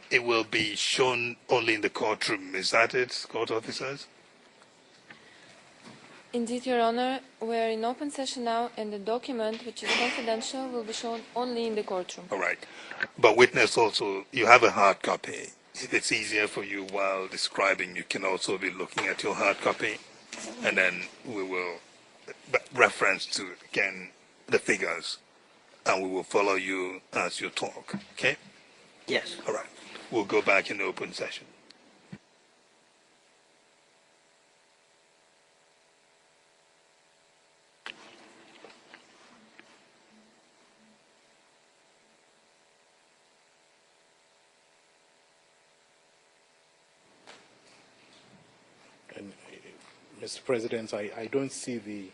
it will be shown only in the courtroom. Is that it, court officers? Indeed, Your Honor, we are in open session now, and the document, which is confidential, will be shown only in the courtroom. All right. But witness also, you have a hard copy. If it's easier for you while describing, you can also be looking at your hard copy, and then we will reference to, again, the figures, and we will follow you as you talk, okay? Yes. All right. We'll go back in the open session. And, Mr. President, I don't see the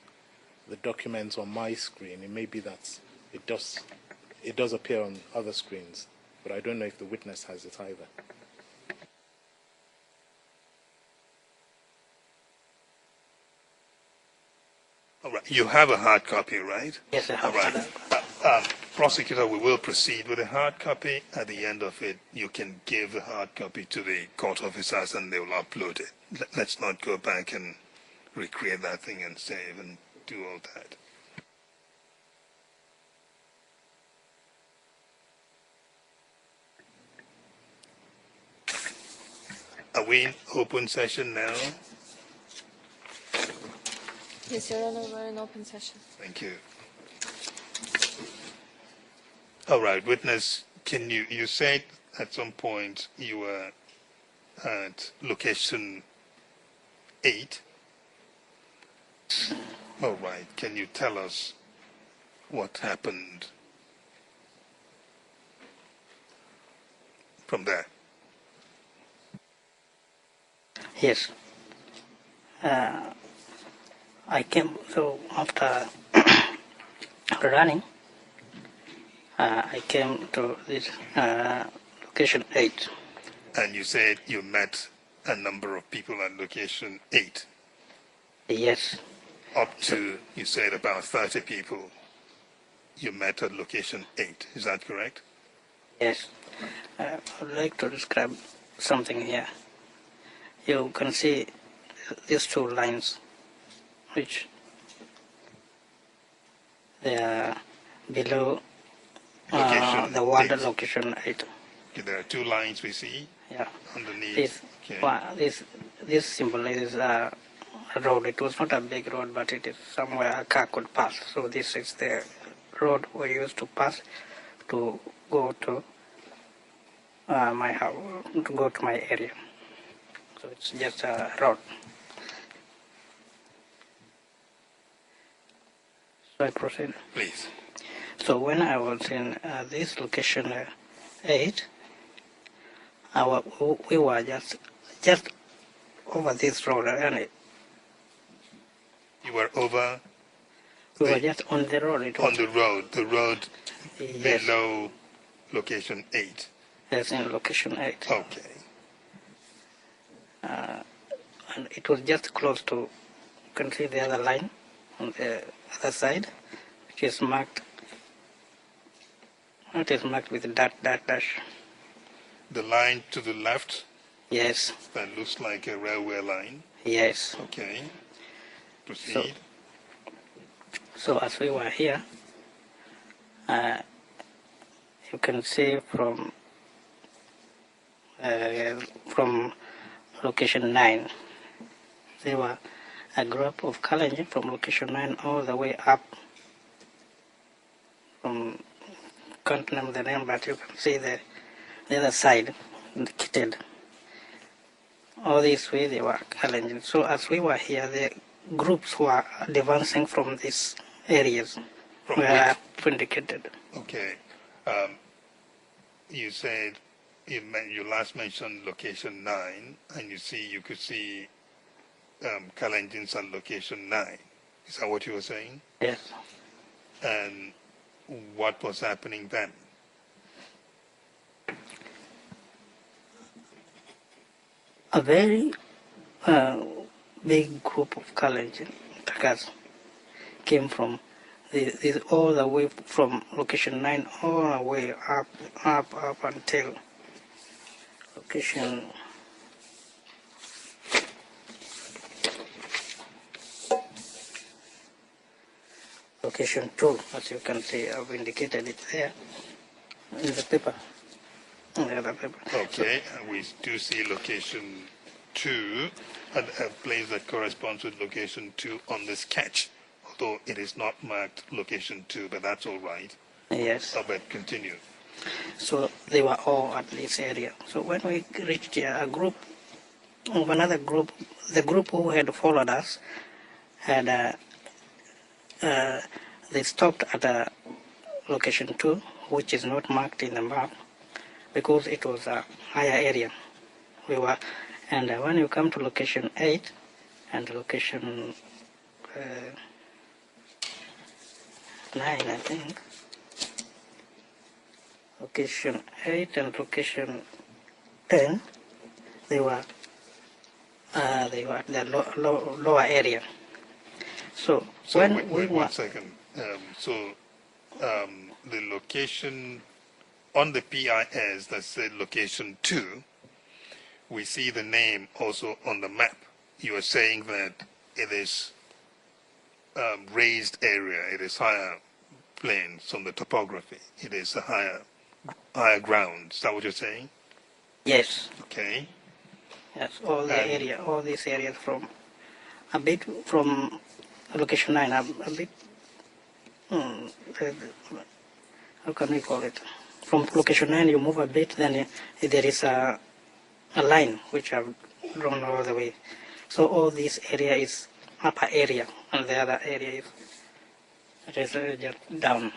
documents on my screen. It may be that it does appear on other screens, but I don't know if the witness has it either. All right. You have a hard copy, right? Yes, I have. All right. Prosecutor, we will proceed with a hard copy. At the end of it, you can give the hard copy to the court officers and they will upload it. Let's not go back and recreate that thing and save and do all that. Are we in open session now? Yes, Your Honor, we are in open session. Thank you. All right, witness, you said at some point you were at location 8. All right, can you tell us what happened from there? Yes. I came, so after running, I came to this location 8. And you said you met a number of people at location 8? Yes. Up to, you said, about 30 people you met at location 8. Is that correct? Yes. I would like to describe something here. You can see these 2 lines, which they are below the water location 8. Okay, there are 2 lines we see. Yeah. Underneath. This symbolizes a road. It was not a big road, but it is somewhere a car could pass. So this is the road we used to pass to go to my house, to go to my area. So it's just a road. So I proceed. Please. So when I was in this location 8, we were just over this road, and You were over? we were just on the road. On the road Yes. below location 8. Yes, in location 8. Okay. And it was just close to, you can see the other line on the other side, which is marked. It is marked with dash. The line to the left? Yes. That looks like a railway line. Yes. Okay. Proceed. So as we were here, you can see from location 9, there were a group of Kalenjin from location 9 all the way up. Can't remember the name, but you can see the other side indicated. All this way they were Kalenjin. So as we were here, the groups were advancing from these areas were indicated. Okay. You said you last mentioned location 9, and you could see Kalenjins at location 9. Is that what you were saying? Yes. And what was happening then? A very big group of Kalenjin Takas came from all the way from location 9 all the way up until location location 2, as you can see, I've indicated it there in the paper. In the other paper. Okay, and we do see location 2, a place that corresponds with location 2 on the sketch, although it is not marked location 2, but that's all right. Yes. But continue. So they were all at this area. So when we reached here, a group of another group, the group who had followed us, had they stopped at location 2, which is not marked in the map, because it was a higher area. And when you come to location 8 and location 9, I think, location 8 and location 10, they were at the lower area. So when wait, we were... one second. The location on the PIS that said location 2, we see the name also on the map. You are saying that it is raised area, it is higher plains on the topography, it is a higher ground. Is that what you're saying? Yes. Okay. Yes, all these areas from a bit from location 9, a bit, how can we call it? From location 9, you move a bit, then there is a line which I've drawn all the way. So all this area is upper area, and the other area is just down.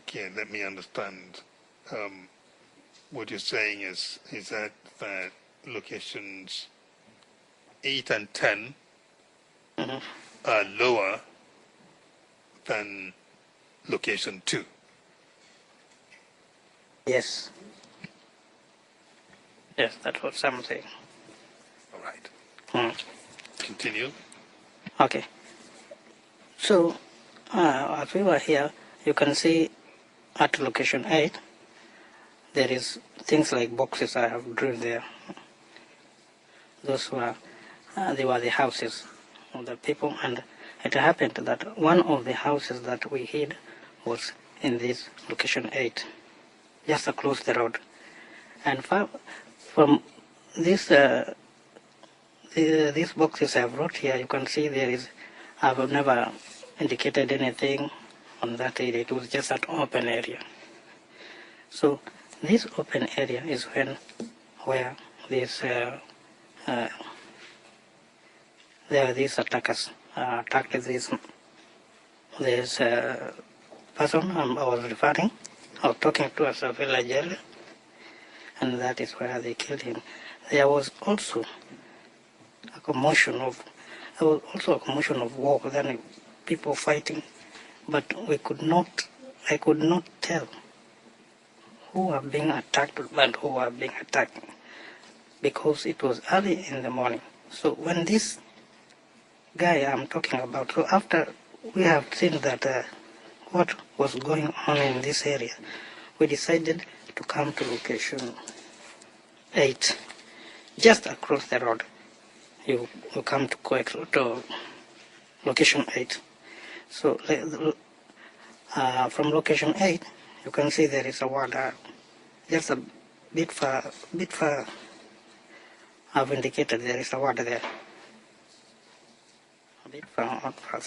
Okay, let me understand. What you're saying is that locations 8 and 10 are lower than location 2. Yes. Yes, that's what I'm saying. All right. Continue. Okay. So, as we were here, you can see at location 8, there is things like boxes I have drawn there. Those were, they were the houses of the people, and it happened that one of the houses that we hid was in this location 8, just across the road. And from this, these boxes I brought here, you can see I've never indicated anything on that area. It was just an open area. So this open area is where these these attackers attacked this person I was referring, or talking to as a villager, and that is where they killed him. There was also a commotion of war, then people fighting, but I could not tell who were being attacked and who were being attacked, because it was early in the morning. So when this guy I'm talking about, so after we have seen that what was going on in this area, we decided to come to location 8, just across the road. You come to location 8. So from location 8, you can see there is a water, just a bit far. I've indicated there is a water there. A bit far, not far.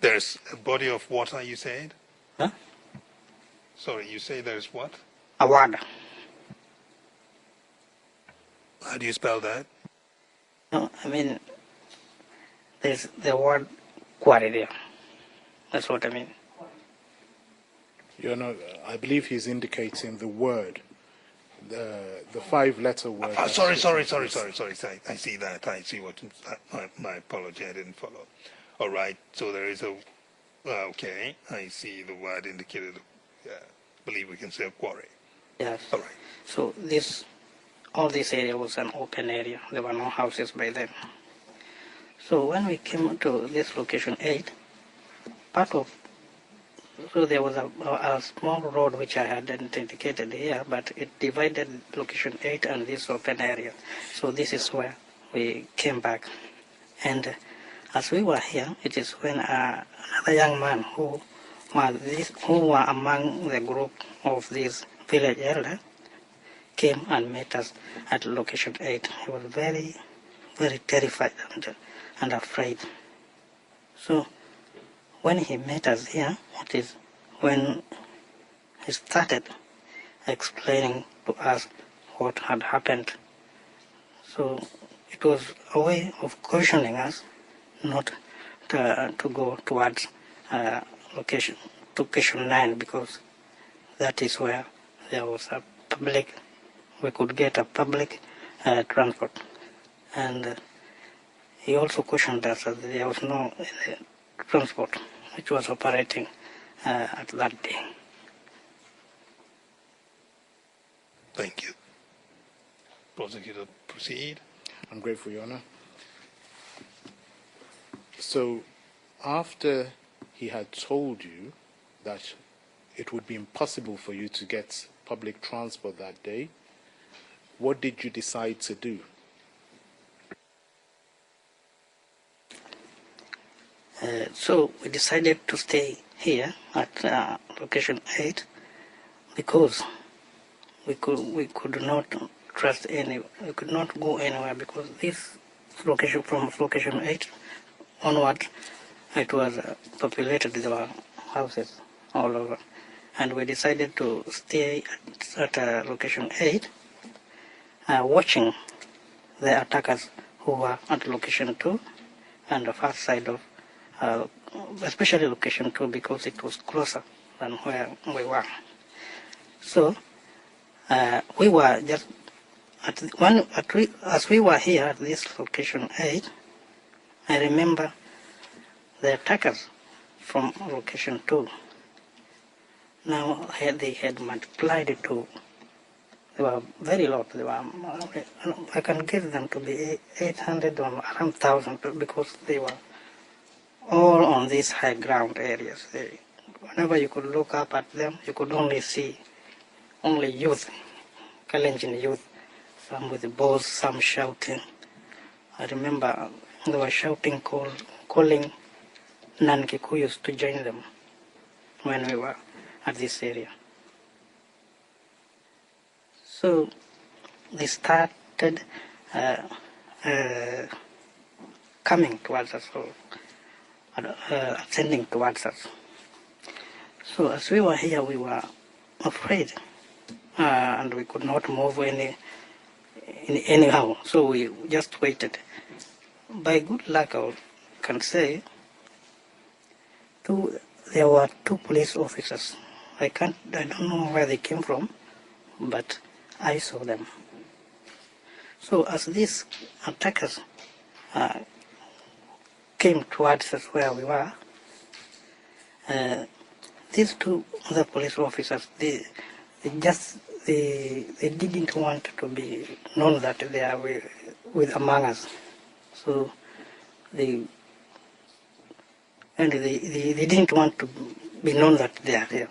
There's a body of water, you said? Huh? Sorry, you say there's what? A water. How do you spell that? No, I mean, there's the word quarry there. That's what I mean. I believe he's indicating the word, the 5-letter word. Sorry. I see that. I see what. My apology. I didn't follow. All right. So there is a. Okay. I see the word indicated. I believe we can say a quarry. Yes. All right. So all this area was an open area. There were no houses by then. So when we came to this location 8, part of So there was a small road which I hadn't indicated here, but it divided location 8 and this open area. So this is where we came back. And as we were here, it is when another young man who were among the group of these village elders came and met us at location 8. He was very, very terrified and afraid. So when he met us here, it is when he started explaining to us what had happened. So it was a way of cautioning us not to go towards location 9, because that is where there was a public, we could get a public transport. And he also cautioned us that there was no transport which was operating at that day. Thank you. Prosecutor, proceed. I'm grateful, Your Honor. So, after he had told you that it would be impossible for you to get public transport that day, what did you decide to do? So we decided to stay here at location 8 because we could not trust we could not go anywhere, because this location, from location 8 onward, it was populated. There were houses all over, and we decided to stay at location 8, watching the attackers who were at location 2 and the far side of especially location 2, because it was closer than where we were. So we were just as we were here at this location 8, I remember the attackers from location 2. Now they had multiplied it to, they were very lot. They were, I can get them to be 800 or around 1,000, because they were all on these high ground areas. Whenever you could look up at them, you could only see only youth, Kalenjin youth, some with bows, some shouting. I remember they were shouting, calling non-Kikuyus to join them when we were at this area. So they started coming towards us, or ascending towards us. So as we were here, we were afraid, and we could not move anyhow. So we just waited. By good luck, I can say, there were 2 police officers. I don't know where they came from, but I saw them. So as these attackers came towards us where we were, these 2 other police officers, they didn't want to be known that they are with among us. So they didn't want to be known that they are there.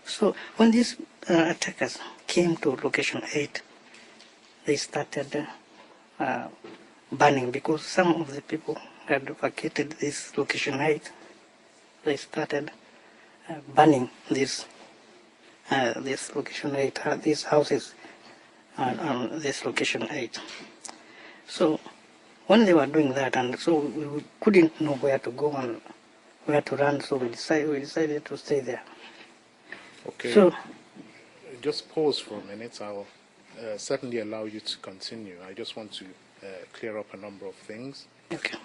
So when these attackers came to location 8, they started burning, because some of the people had vacated this location 8. They started burning this location 8, these houses on this location 8. So when they were doing that, and so we couldn't know where to go and where to run, so we decided to stay there. Okay. So just pause for a minute. I'll certainly allow you to continue. I just want to clear up a number of things. okay.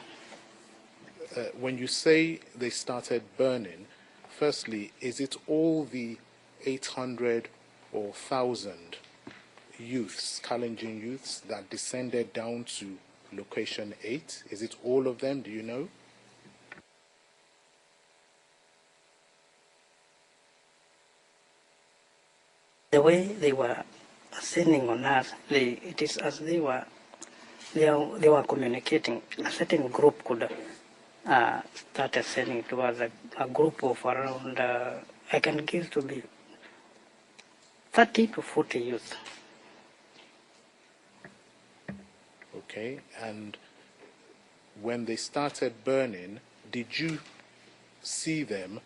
When you say they started burning, firstly, is it all the 800 or 1,000 youths, Kalenjin youths, that descended down to location 8? Is it all of them? Do you know? The way they were ascending on us, it is as they were communicating. A certain group could started sending towards a group of around, I can give to be 30 to 40 youth. Okay, and when they started burning, did you see them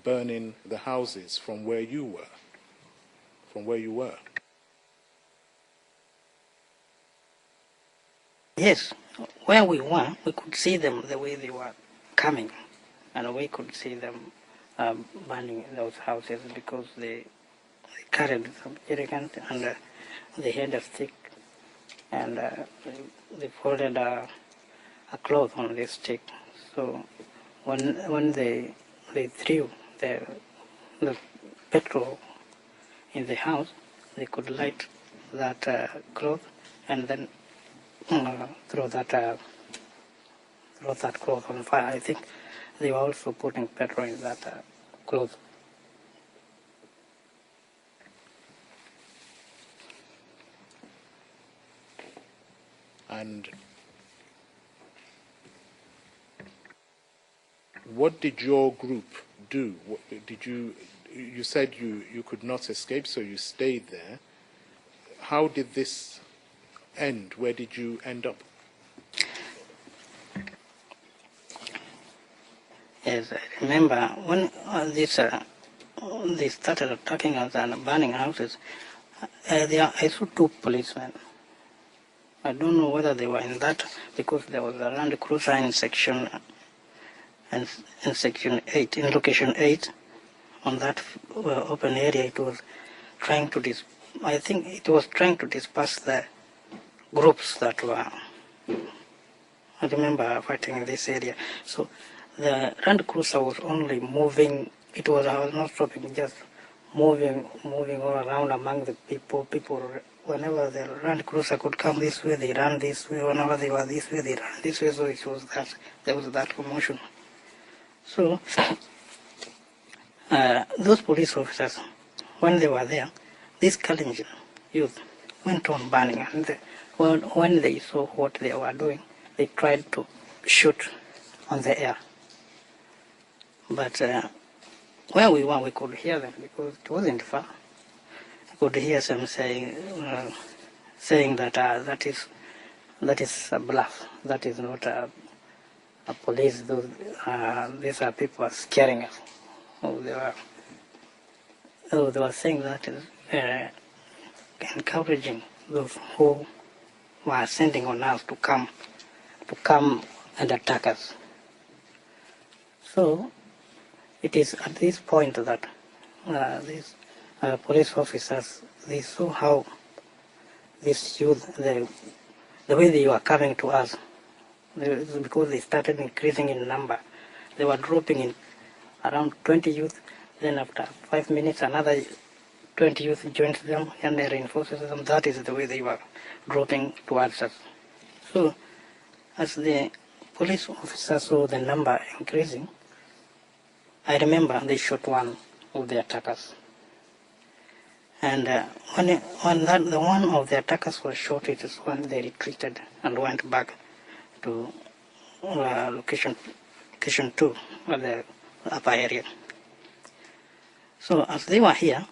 burning the houses from where you were? From where you were? Yes, where we were, we could see them the way they were coming, and we could see them burning those houses because they carried some jerrycans and they had a stick, and they folded a cloth on this stick. So when they threw the petrol in the house, they could light that cloth and then throw that cloth on fire. I think they were also putting petrol in that cloth. And what did your group do? What, did you said you could not escape, so you stayed there. How did this end? Where did you end up? Yes, I remember when they started attacking us and burning houses, I saw two policemen. I don't know whether they were in that because there was a Land Cruiser in section in section 8, in location 8, on that open area. It was trying to I think it was trying to disperse the groups that were, I remember, fighting in this area. So the Land Cruiser was only moving. I was not stopping, just moving all around among the people. People, whenever the Land Cruiser could come this way, they ran this way. Whenever they were this way, they ran this way. So it was that, there was that commotion. So those police officers, when they were there, these Kalenjin youth went on burning, and when they saw what they were doing, they tried to shoot on the air. But where we were, we could hear them because it wasn't far. We could hear them saying that that is a bluff. That is not a police. These are people scaring us. They were saying that encouraging those who were sending on us to come and attack us. So it is at this point that these police officers, they saw how this youth, the way they were coming to us, because they started increasing in number. They were dropping in around 20 youth, then after 5 minutes another 20 youth joined them and they reinforced them. That is the way they were dropping towards us. So as the police officers saw the number increasing, I remember they shot one of the attackers. And when the one of the attackers was shot, it is when they retreated and went back to location 2, the upper area. So as they were here,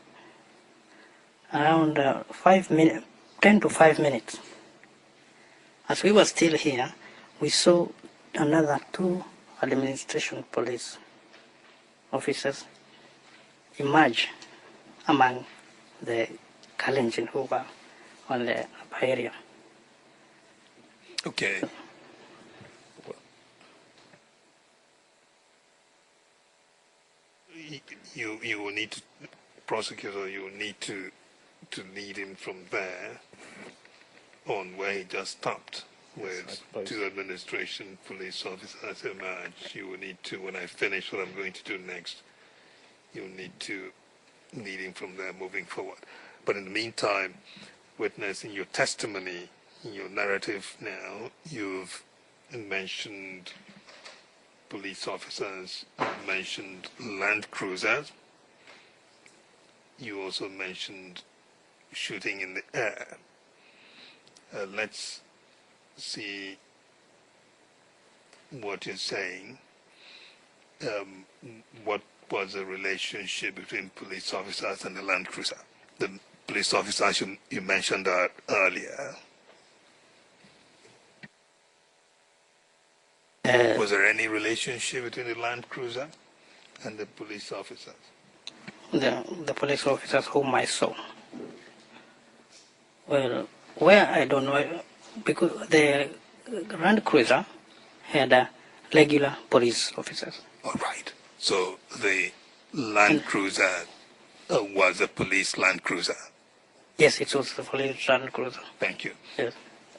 around 10 to 5 minutes, as we were still here, we saw another 2 administration police officers emerge among the Kalenjin who were on the upper area. Okay. You will need to, prosecutor, you will need to lead him from there on where he just stopped, with 2 administration police officers emerge. You will need to, when I finish what I'm going to do next, you'll need to lead him from there moving forward. But in the meantime, witness, in your testimony, in your narrative now, you've mentioned police officers, you mentioned land cruisers, you also mentioned shooting in the air. Let's see what you're saying, what was the relationship between police officers and the Land Cruiser? The police officers, you mentioned that earlier. Was there any relationship between the Land Cruiser and the police officers? The police officers whom I saw. Well, where I don't know, because the Land Cruiser had regular police officers. All right. So the Land Cruiser was a police Land Cruiser. Yes, it was the police Land Cruiser. Thank you. Yes.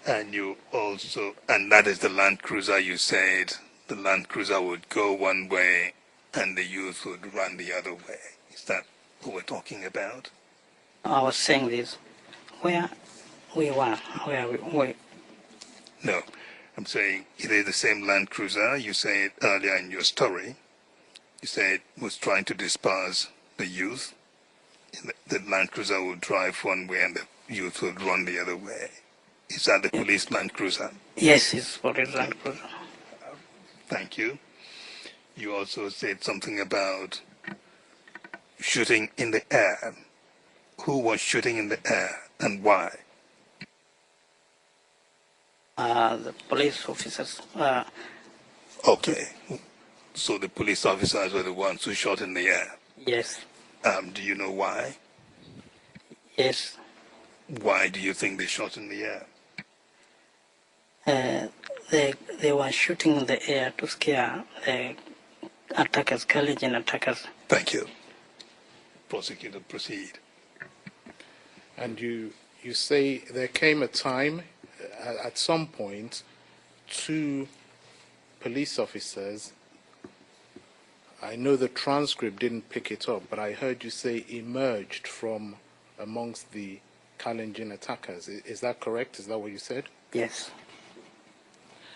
And you also, and that is the Land Cruiser, you said the Land Cruiser would go one way and the youth would run the other way. Is that what we're talking about? I was saying this, where we were, No, I'm saying it is the same Land Cruiser. You said earlier in your story, you said was trying to disperse the youth. The Land Cruiser would drive one way and the youth would run the other way. Is that the police Land Cruiser? Yes, it's police Land Cruiser. Thank you. You also said something about shooting in the air. Who was shooting in the air and why? The police officers. Okay. So the police officers were the ones who shot in the air. Yes. Do you know why? Yes. Why do you think they shot in the air? They were shooting in the air to scare the attackers, Kalenjin attackers. Thank you. Prosecutor, proceed. And you say there came a time, at some point, two police officers, I know the transcript didn't pick it up, but I heard you say emerged from amongst the Kalenjin attackers. Is that correct? Is that what you said? Yes.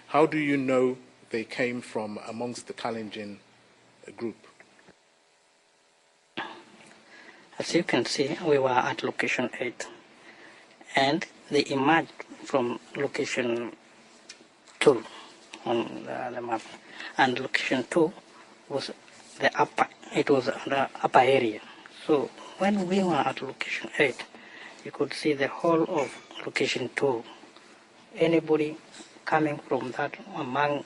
How do you know they came from amongst the Kalenjin group? As you can see, we were at location 8, and they emerged from location 2 on the map, and location 2 was the upper, it was the upper area. So when we were at location 8, you could see the whole of location 2. Anybody coming from that among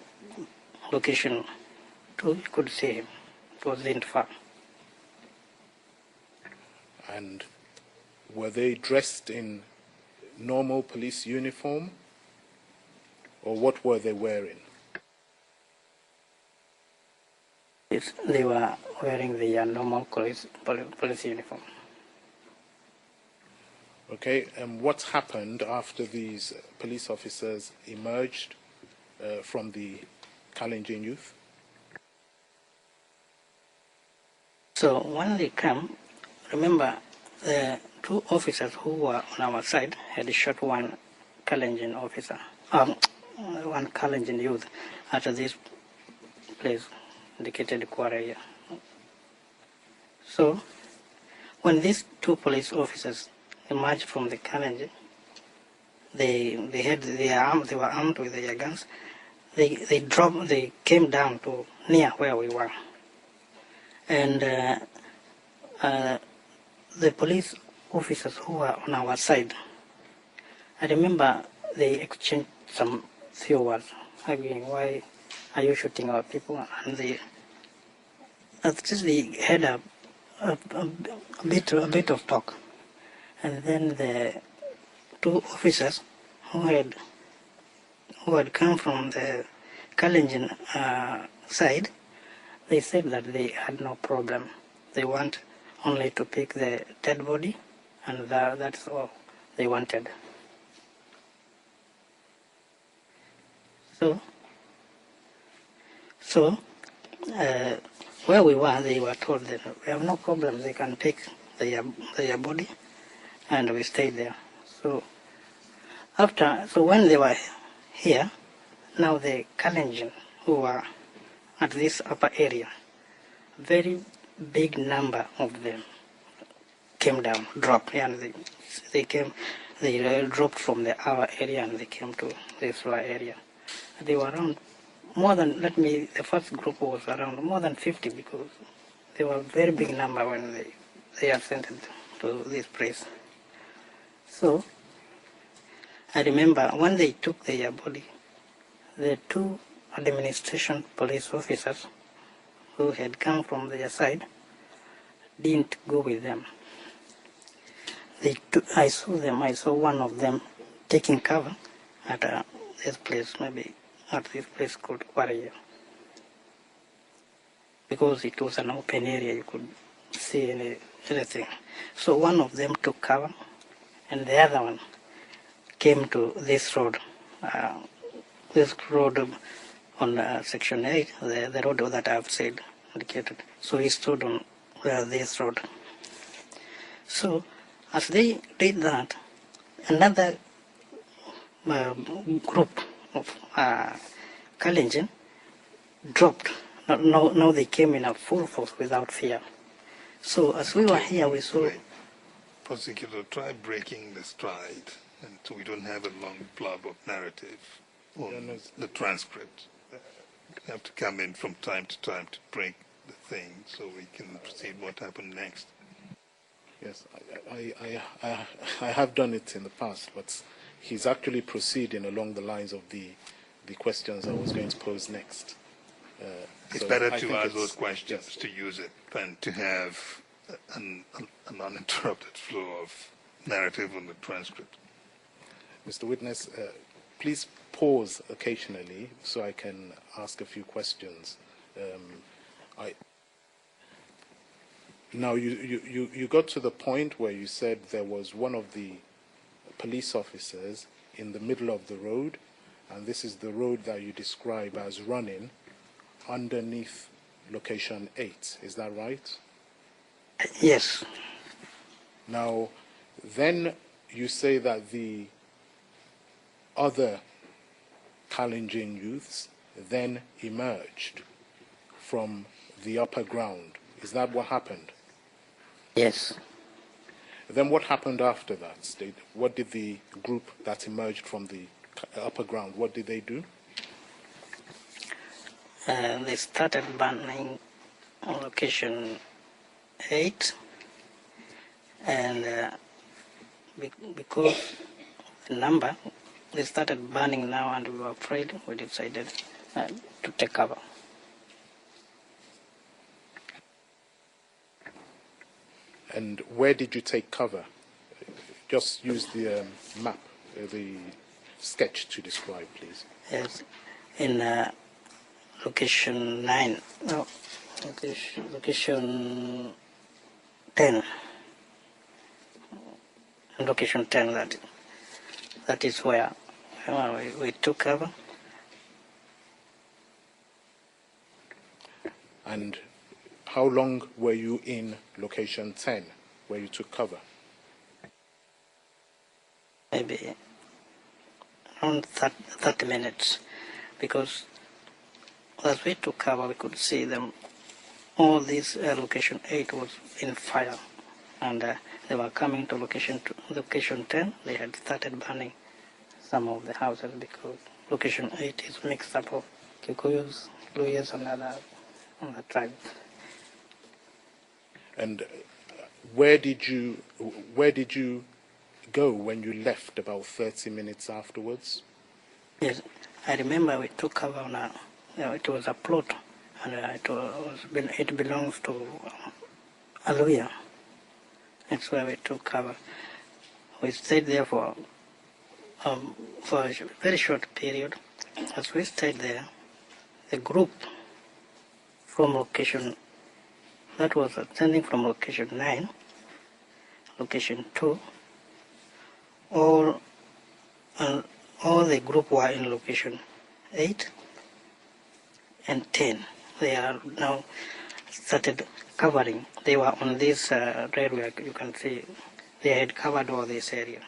location 2, you could see him. It wasn't far. And were they dressed in normal police uniform, or what were they wearing? Yes, they were wearing the normal police uniform. Okay, and what happened after these police officers emerged from the Kalenjin youth? So when they come, remember, the two officers who were on our side had shot one Kalenjin officer, one Kalenjin youth at this place, indicated quarry. So when these two police officers emerged from the Kalenjin, they were armed with their guns. They came down to near where we were, and the police officers who were on our side, I remember they exchanged some few words, arguing, why are you shooting our people? And they had a bit of talk. And then the two officers who had come from the Kalenjin side, they said that they had no problem. They want only to pick the dead body, and that's all they wanted. So where we were, they were told that we have no problem, they can take their body, and we stayed there. So when they were here, now the Kalenjin who were at this upper area, very big number of them came down, dropped, and they dropped from our area and they came to this lower area. They were around the first group was around more than 50 because they were a very big number when they ascended to this place. So I remember when they took their body, the two administration police officers who had come from their side didn't go with them. I saw one of them taking cover at this place, maybe at this place called Warrior. Because it was an open area, you could see anything. So one of them took cover, and the other one came to this road on Section 8, the road that I've said, indicated. So he stood on this road. So as they did that, another group of Kalenjin dropped. Now they came in a full force without fear. So as we were here, we saw... Prosecutor, try breaking the stride, and so we don't have a long blob of narrative on the transcript. You have to come in from time to time to break the thing so we can proceed what happened next. Yes, I have done it in the past, but he's actually proceeding along the lines of the questions I was going to pose next. It's So better I to think ask those questions, to use it, than to have an uninterrupted flow of narrative on the transcript. Mr. Witness, please pause occasionally so I can ask a few questions. Now, you got to the point where you said there was one of the police officers in the middle of the road, and this is the road that you describe as running underneath location 8. Is that right? Yes. Now, then you say that the other Kalenjin youths then emerged from the upper ground. Is that what happened? Yes. Then what happened after that? What did the group that emerged from the upper ground, what did they do? They started burning on location 8, and because the number, they started burning now, and we were afraid. We decided to take cover. And where did you take cover? Just use the map, the sketch to describe, please. Yes, in location 9, no, location 10. Location 10, that is where we took cover. And how long were you in location 10, where you took cover? Maybe around 30 minutes, because as we took cover, we could see them. All this location 8 was in fire, and they were coming to location 10. They had started burning some of the houses because location 8 is mixed up of Kikuyus, Luyas, and other tribes. And where did you go when you left about 30 minutes afterwards? Yes, I remember we took cover on it was a plot, and it belongs to Aluya. That's where we took cover. We stayed there for a very short period. As we stayed there, the group from location that was ascending from location 9, location 2, all the group were in location 8 and 10. They are now started covering. They were on this railway, you can see they had covered all this area.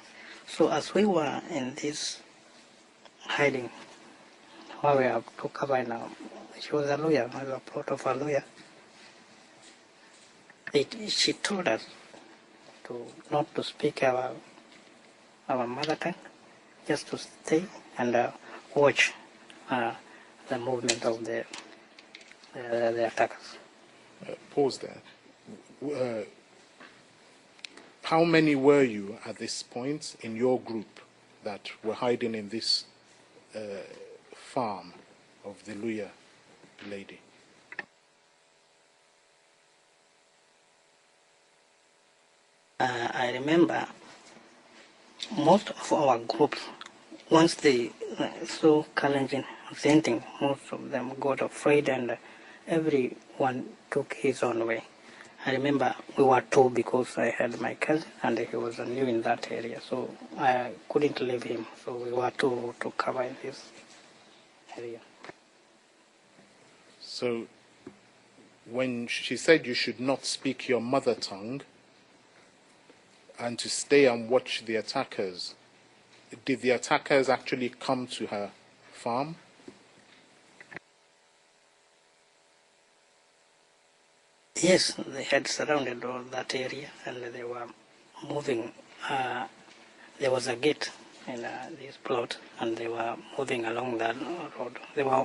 So as we were in this hiding, where we have to cover now, which was a lawyer, a plot of a lawyer, she told us not to speak our mother tongue, just to stay and watch the movement of the attackers. Pause there. How many were you at this point in your group that were hiding in this farm of the Luya lady? I remember most of our groups, once they saw Kalenjin presenting, most of them got afraid and everyone took his own way. I remember we were two because I had my cousin and he was new in that area, so I couldn't leave him. So we were two to cover in this area. So when she said you should not speak your mother tongue and to stay and watch the attackers, did the attackers actually come to her farm? Yes, they had surrounded all that area and they were moving. There was a gate in this plot and they were moving along that road. They were,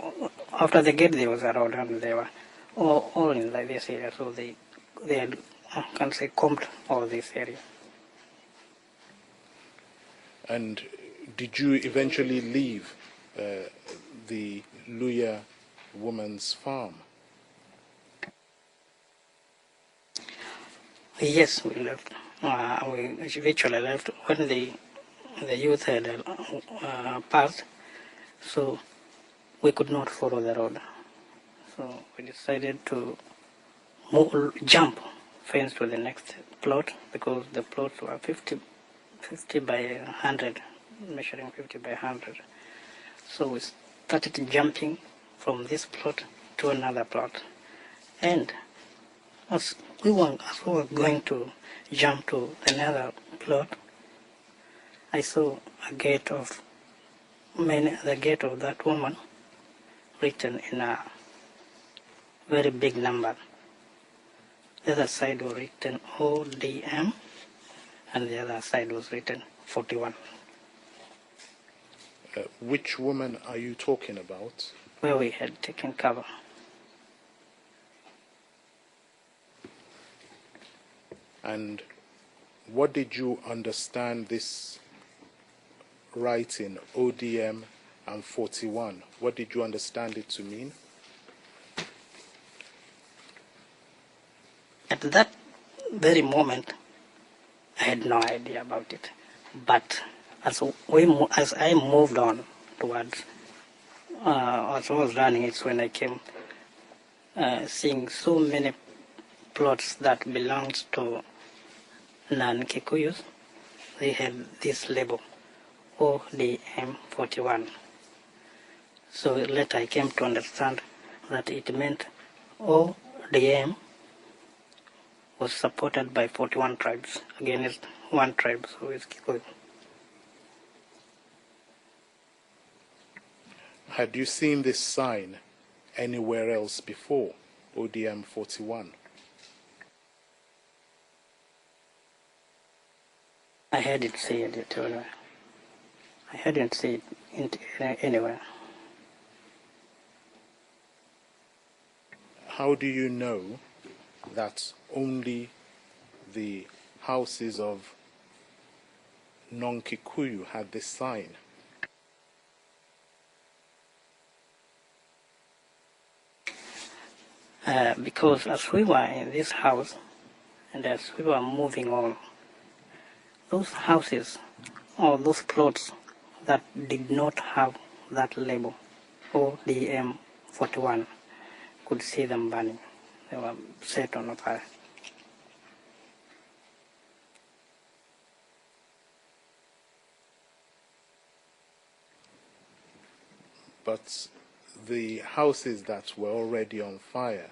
after the gate there was a road and they were all in like this area, so they had, I can say, combed all this area. And did you eventually leave the Luya woman's farm? Yes, we left. We eventually left when the youth had passed, so we could not follow the road. So we decided to jump fence to the next plot because the plots were 50 by 100, measuring 50 by 100. So we started jumping from this plot to another plot. And as we were going to jump to another plot, I saw the gate of that woman written in a very big number. The other side was written ODM, and the other side was written 41. Which woman are you talking about? Where we had taken cover. And what did you understand this writing, ODM and 41? What did you understand it to mean? At that very moment, I had no idea about it. But as I moved on towards, as I was running, it's when I came seeing so many plots that belonged to non-Kikuyus. They had this label, ODM 41. So later I came to understand that it meant ODM was supported by 41 tribes against one tribe, so it's Kikuyu. Had you seen this sign anywhere else before, ODM 41? I hadn't seen it anywhere. I hadn't seen it anywhere. How do you know that only the houses of non-Kikuyu had this sign? Because as we were in this house and as we were moving on, those houses or those plots that did not have that label, ODM 41, could see them burning. They were set on fire. But the houses that were already on fire,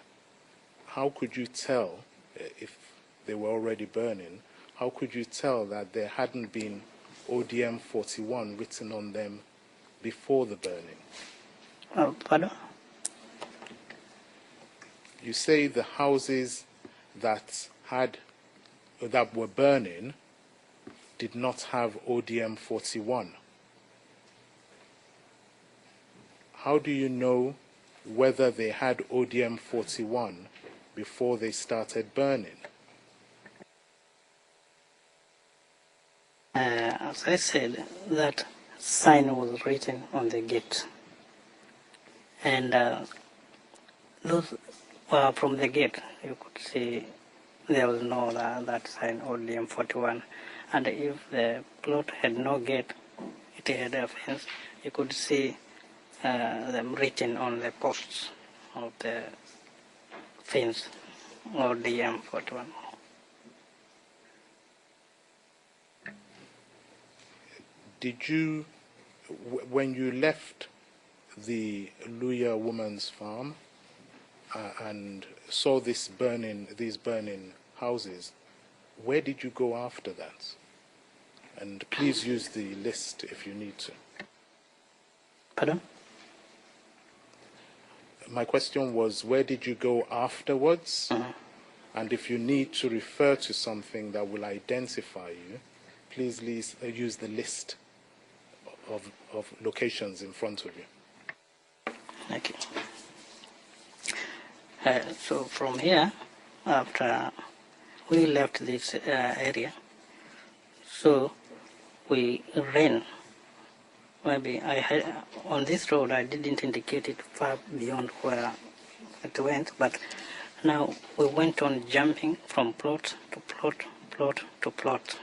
how could you tell if they were already burning? How could you tell that there hadn't been ODM 41 written on them before the burning? Pardon? You say the houses that were burning did not have ODM 41. how do you know whether they had ODM 41 before they started burning? As I said, that sign was written on the gate, and those from the gate you could see there was no that sign ODM 41, and if the plot had no gate, it had a fence, you could see them written on the posts of the fence ODM 41. Did you, when you left the Luya woman's farm and saw these burning houses, where did you go after that? And please use the list if you need to. Pardon? My question was, where did you go afterwards? And if you need to refer to something that will identify you, please use the list of locations in front of you. Okay. So from here, after we left this area, so we ran. Maybe on this road I didn't indicate it far beyond where it went, but now we went on jumping from plot to plot, plot to plot,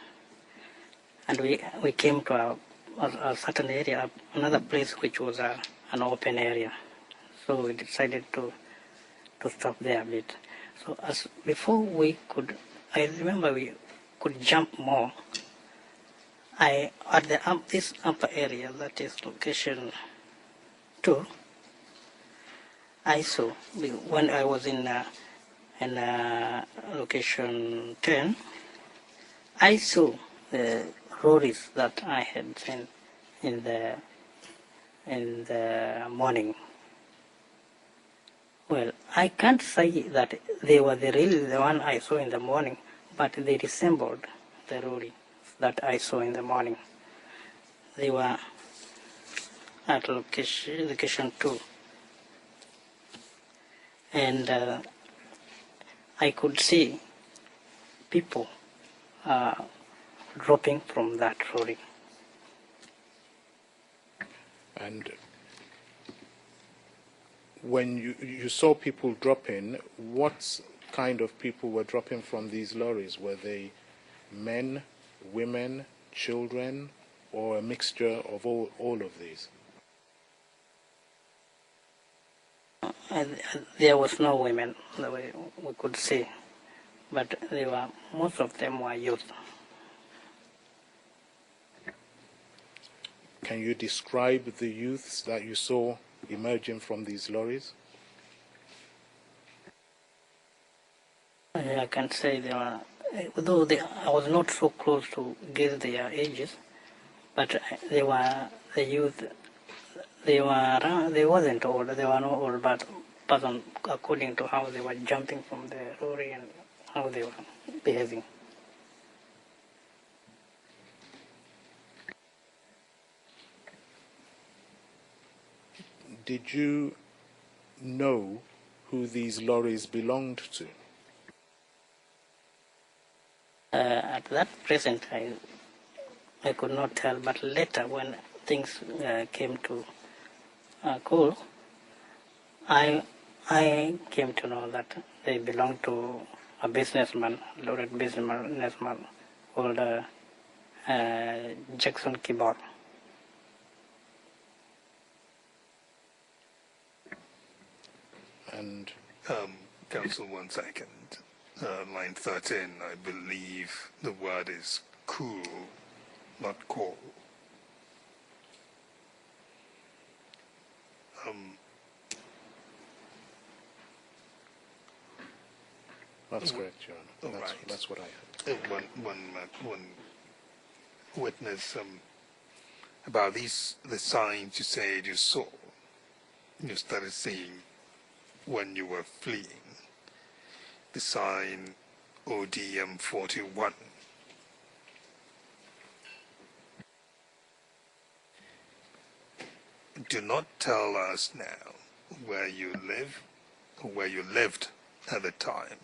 and we came to a certain area, another place which was an open area. So we decided to stop there a bit. So as before we could, I remember we could jump more. At this upper area, that is location 2, I saw when I was in location 10, I saw the lorries that I had seen in the morning. Well, I can't say that they were really the one I saw in the morning, but they resembled the lorry that I saw in the morning. They were at location 2. And I could see people dropping from that lorry. And when you saw people dropping, what kind of people were dropping from these lorries? Were they men, women, children, or a mixture of all of these? There was no women the way we could see, but most of them were youth. Can you describe the youths that you saw emerging from these lorries? I can say they were, although I was not so close to guess their ages, but they were the youth. They wasn't old. They were not old, but person according to how they were jumping from the lorry and how they were behaving. Did you know who these lorries belonged to? At that present, I could not tell, but later when things came to cool, I came to know that they belonged to a businessman, loaded businessman called Jackson Kibor. And Council, 1 second. Line 13, I believe the word is cool, not coal. that's correct, Your Honor. Right. That's what I heard. One witness about the signs you said you saw, you started seeing when you were fleeing. The sign ODM 41. do not tell us now where you live or where you lived at the time.